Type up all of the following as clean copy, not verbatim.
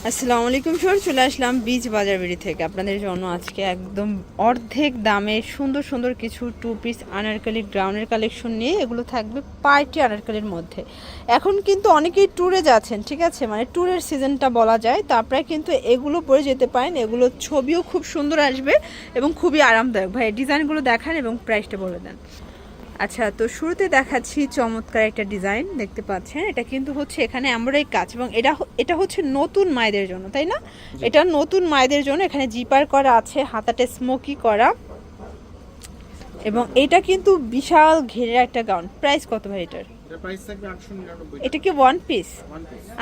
আসসালামু আলাইকুম স্যার, চলে আসলাম বীজ বাজার বিড়ি থেকে আপনাদের জন্য আজকে একদম অর্ধেক দামে সুন্দর সুন্দর কিছু টু পিস আনারকলি গ্রাউন্ডের কালেকশন নিয়ে। এগুলো থাকবে পার্টি আনারকলির মধ্যে। এখন কিন্তু অনেকেই ট্যুরে যাচ্ছেন, ঠিক আছে, মানে ট্যুরের সিজনটা বলা যায়, তো আপনারা কিন্তু এগুলো পরে যেতে পারেন। এগুলো ছবিও খুব সুন্দর আসবে এবং খুবই আরামদায়ক। ভাই ডিজাইনগুলো দেখান এবং প্রাইসটা বলে দেন। আচ্ছা, তো শুরুতে দেখাচ্ছি চমৎকার একটা ডিজাইন, দেখতে পাচ্ছেন। এটা কিন্তু হচ্ছে এখানে এমব্রয়ডারি কাজ এবং এটা হচ্ছে নতুন মায়েদের জন্য, তাই না? এটা নতুন মায়েদের জন্য। এখানে জিপার করা আছে, হাতাতে স্মোকি করা, এবং এটা কিন্তু বিশাল ঘেরের একটা গাউন। প্রাইস কত ভাই এটার? এটা কি ওয়ান পিস?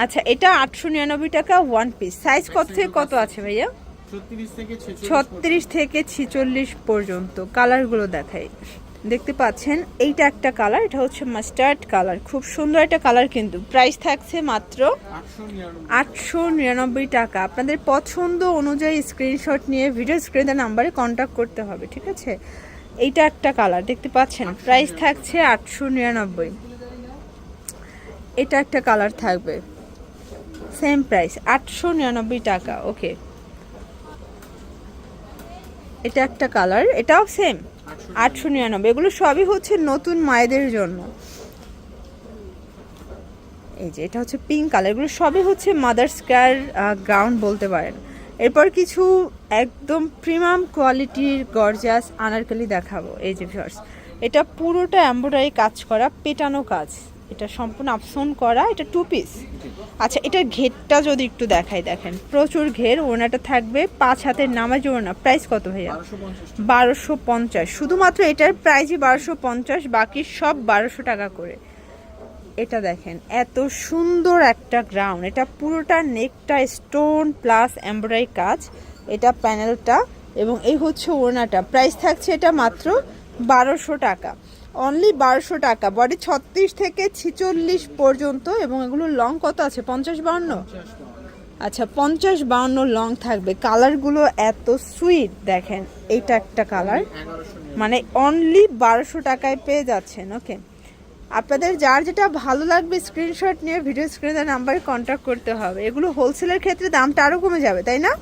আচ্ছা, এটা 899 টাকা ওয়ান পিস। সাইজ কত থেকে কত আছে ভাইয়া? 36 থেকে 46 পর্যন্ত। কালারগুলো দেখাই, দেখতে পাচ্ছেন। এইটা একটা কালার, এটা হচ্ছে মাস্টার্ড কালার, খুব সুন্দর একটা কালার। কিন্তু প্রাইস থাকছে মাত্র 899 টাকা। আপনাদের পছন্দ অনুযায়ী স্ক্রিনশট নিয়ে ভিডিও স্ক্রিনে নাম্বারে কন্ট্যাক্ট করতে হবে, ঠিক আছে? এইটা একটা কালার, দেখতে পাচ্ছেন। প্রাইস থাকছে 899। এটা একটা কালার থাকবে, সেম প্রাইস 899 টাকা। ওকে, এটা একটা কালার, এটাও সেম 899। এগুলো সবই হচ্ছে নতুন মায়েদের জন্য। এই যে এটা হচ্ছে পিঙ্ক কালার, এগুলো সবই হচ্ছে মাদার স্কয়ার গ্রাউন্ড বলতে পারেন। এরপর কিছু একদম প্রিমিয়াম কোয়ালিটির গর্জাস আনারকলি দেখাবো। এই যে ভিউয়ার্স, এটা পুরোটা এমব্রয়ডারি কাজ করা, পেটানো কাজ, এটা সম্পূর্ণ আপসন করা। এটা টু পিস। আচ্ছা, এটার ঘেরটা যদি একটু দেখাই, দেখেন প্রচুর ঘের। ওনাটা থাকবে 5 হাতের নামাজ ওনা। প্রাইস কত ভাইয়া? 1250। শুধুমাত্র এটার প্রাইসই 1250, বাকি সব 1200 টাকা করে। এটা দেখেন, এত সুন্দর একটা গ্রাউন্ড। এটা পুরোটা নেকটা স্টোন প্লাস এমব্রয়ডারি কাজ, এটা প্যানেলটা, এবং এই হচ্ছে ওড়নাটা। প্রাইস থাকছে এটা মাত্র 1200 টাকা, অনলি 1200 টাকা। বডি 36 থেকে 46 পর্যন্ত, এবং এগুলো লং কত আছে? 50-52। আচ্ছা, 50-52 লং থাকবে। কালারগুলো এত সুইট, দেখেন। এইটা একটা কালার, মানে অনলি 1200 টাকায় পেয়ে যাচ্ছেন। ওকে, আপনাদের যার যেটা ভালো লাগবে স্ক্রিনশট নিয়ে ভিডিও স্ক্রিনে নাম্বারে কন্ট্যাক্ট করতে হবে। এগুলো হোলসেলের ক্ষেত্রে দামটা আরও কমে যাবে, তাই না?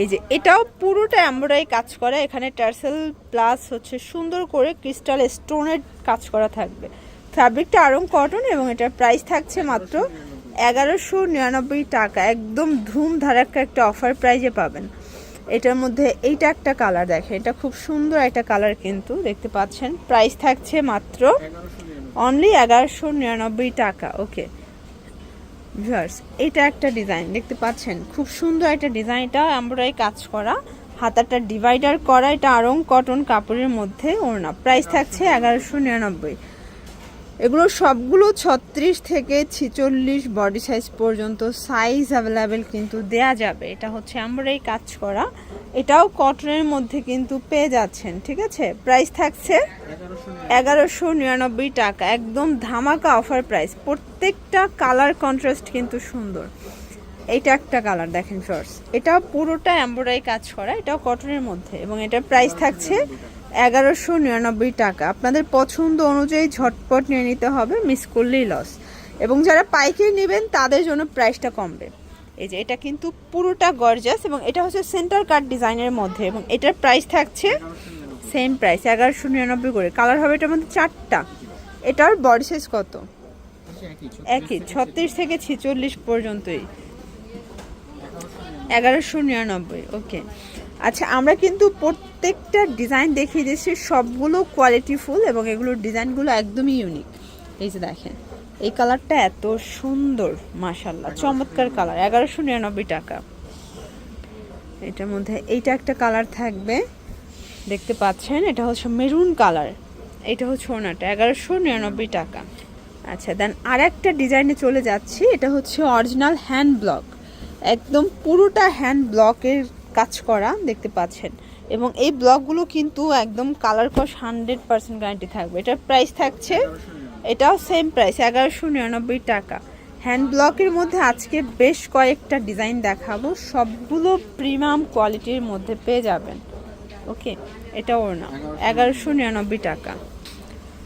এই যে এটাও পুরোটা এমব্রয়ডারি কাজ করা, এখানে টার্সেল প্লাস হচ্ছে সুন্দর করে ক্রিস্টাল স্টোনের কাজ করা থাকবে। ফ্যাব্রিকটা আরং কটন, এবং এটার প্রাইস থাকছে মাত্র 1199 টাকা। একদম ধুম ধারাক্কা একটা অফার প্রাইজে পাবেন। এটার মধ্যে এইটা একটা কালার, দেখেন, এটা খুব সুন্দর একটা কালার কিন্তু, দেখতে পাচ্ছেন। প্রাইস থাকছে মাত্র অনলি 1199 টাকা। ওকে ভিউয়ার্স, এটা একটা ডিজাইন, দেখতে পাচ্ছেন, খুব সুন্দর একটা ডিজাইন। এটা এমব্রয়ডারি কাজ করা, হাতাটা ডিভাইডার করা, এটা আরং কটন কাপড়ের মধ্যে ওড়না। প্রাইস থাকছে 1199। এগুলো সবগুলো 36 থেকে 46 বডি সাইজ পর্যন্ত সাইজ অ্যাভেলেবেল কিন্তু দেয়া যাবে। এটা হচ্ছে এমব্রয়ডারি কাজ করা, এটাও কটনের মধ্যে কিন্তু পেয়ে যাচ্ছেন, ঠিক আছে? প্রাইস থাকছে 1199 টাকা, একদম ধামাকা অফার প্রাইস। প্রত্যেকটা কালার কন্ট্রাস্ট কিন্তু সুন্দর। এইটা একটা কালার, দেখেন ফ্রেন্ডস, এটাও পুরোটা এমব্রয়ডারি কাজ করা, এটাও কটনের মধ্যে, এবং এটার প্রাইস থাকছে 1199 টাকা। আপনাদের পছন্দ অনুযায়ী ঝটপট নিয়ে নিতে হবে, মিস করলেই লস। এবং যারা পাইকারি নেবেন তাদের জন্য প্রাইসটা কমবে। এই যে এটা কিন্তু পুরোটা গর্জাস, এবং এটা হচ্ছে সেন্টার কাট ডিজাইনের মধ্যে, এবং এটার প্রাইস থাকছে সেম প্রাইস 1199 করে। কালার হবে এটার মধ্যে 4টা। এটার বডি সাইজ কত? একই, 36 থেকে 46 পর্যন্তই, 1199। ওকে, আচ্ছা, আমরা কিন্তু প্রত্যেকটা ডিজাইন দেখিয়ে দিচ্ছি, সবগুলো কোয়ালিটিফুল, এবং এগুলোর ডিজাইনগুলো একদমই ইউনিক। এই যে দেখেন, এই কালারটা এত সুন্দর, মাশাল্লাহ, চমৎকার কালার, 1199 টাকা। এটার মধ্যে এইটা একটা কালার থাকবে, দেখতে পাচ্ছেন, এটা হচ্ছে মেরুন কালার, এটা হচ্ছে ওনাটা, 1199 টাকা। আচ্ছা, দেন আর একটা ডিজাইনে চলে যাচ্ছি। এটা হচ্ছে অরিজিনাল হ্যান্ড ব্লক, একদম পুরোটা হ্যান্ড ব্লকের কাজ করা, দেখতে পাচ্ছেন, এবং এই ব্লকগুলো কিন্তু একদম কালার কস 100% গ্যারান্টি থাকবে। এটার প্রাইস থাকছে, এটাও সেম প্রাইস 1199 টাকা। হ্যান্ড ব্লকের মধ্যে আজকে বেশ কয়েকটা ডিজাইন দেখাবো, সবগুলো প্রিমিয়াম কোয়ালিটির মধ্যে পেয়ে যাবেন। ওকে, এটা ওর না, 1199 টাকা।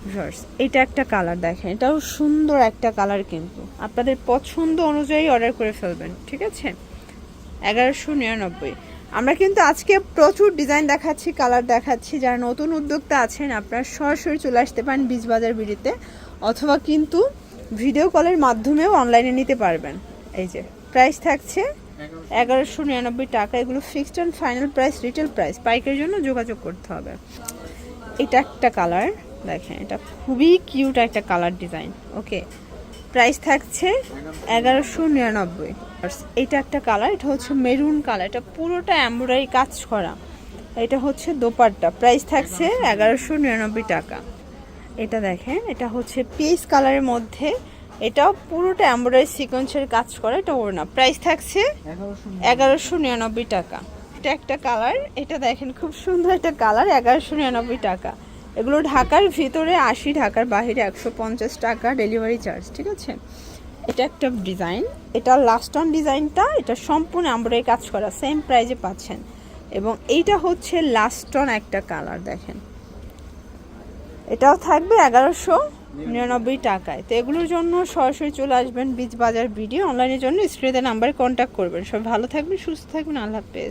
ভিউয়ার্স এটা একটা কালার দেখেন, এটাও সুন্দর একটা কালার, কিন্তু আপনাদের পছন্দ অনুযায়ী অর্ডার করে ফেলবেন, ঠিক আছে। 1199। আমরা কিন্তু আজকে প্রচুর ডিজাইন দেখাচ্ছি, কালার দেখাচ্ছি। যারা নতুন উদ্যোক্তা আছেন আপনারা সরাসরি চলে আসতে পারেন বিচ বাজার বিডিতে, অথবা কিন্তু ভিডিও কলের মাধ্যমেও অনলাইনে নিতে পারবেন। এই যে প্রাইস থাকছে 1199 টাকা। এগুলো fixed and final price, retail price. পাইকারির জন্য যোগাযোগ করতে হবে। এটা একটা কালার দেখেন, এটা খুবই কিউট একটা কালার ডিজাইন। ওকে, প্রাইস থাকছে 1199। এটা একটা কালার, এটা হচ্ছে মেরুন কালার, এটা পুরোটা এমব্রয়ডারি কাজ করা। এটা হচ্ছে দোপাট্টা, প্রাইস থাকছে 1199 টাকা। এটা দেখেন, এটা হচ্ছে পিচ কালারের মধ্যে, এটাও পুরোটা এমব্রয়ডারি সিকোয়েন্সের কাজ করা। এটা ওড়না, প্রাইস থাকছে 1199 টাকা। এটা একটা কালার, এটা দেখেন খুব সুন্দর একটা কালার, 1199 টাকা। এগুলো ঢাকার ভিতরে 80, ঢাকার বাইরে 150 টাকা ডেলিভারি চার্জ, ঠিক আছে। এটা একটা ডিজাইন, এটা লাস্ট অন ডিজাইনটা, এটা সম্পূর্ণ এমব্রয়ডারি কাজ করা, সেম প্রাইজে পাচ্ছেন। এবং এইটা হচ্ছে লাস্ট অন একটা কালার দেখেন, এটাও থাকবে 1199 টাকায়। তো এগুলোর জন্য সরাসরি চলে আসবেন বিচ বাজার ভিডিও। অনলাইনের জন্য স্ক্রিনে নাম্বারে কন্ট্যাক্ট করবেন। সব ভালো থাকবেন, সুস্থ থাকবেন, আল্লাহ হাফেজ।